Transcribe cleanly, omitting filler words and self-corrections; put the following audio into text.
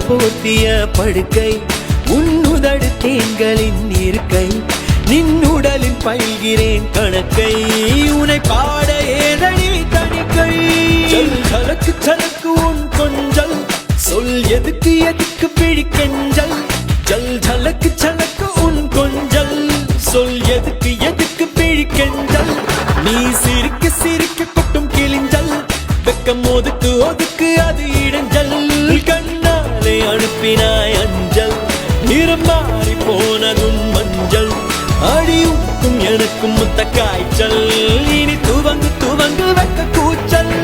போத்திய படுக்கை உன்னுதடு தேன்களின் இருக்கை நின்னுடலில் பயில்கிறேன் கணக்கை உனை பாட ஏதடி தணிக்கை சலக்கு சலக்கு உன் கொஞ்சல் சொல் எதுக்கு எதுக்கு பிடிக்கெஞ்சல் ஜல் ஜலக்கு சலக்கு உன் கொஞ்சல் சொல் எதுக்கு எதுக்கு பிழிக்கெஞ்சல் நீ சிரிக்க சிரிக்க கொட்டும் கிழிஞ்சல் வெக்கம் ஒதுக்கு ஒதுக்கு அது இடைஞ்சல் கண்ணாலே அனுப்பினாய் அஞ்சல் நிறம் மாறி போனதும் மஞ்சள் அடியுக்கும் எனக்கும் முத்த காய்ச்சல் இனி துவங்கு துவங்கு வெக்க கூச்சல்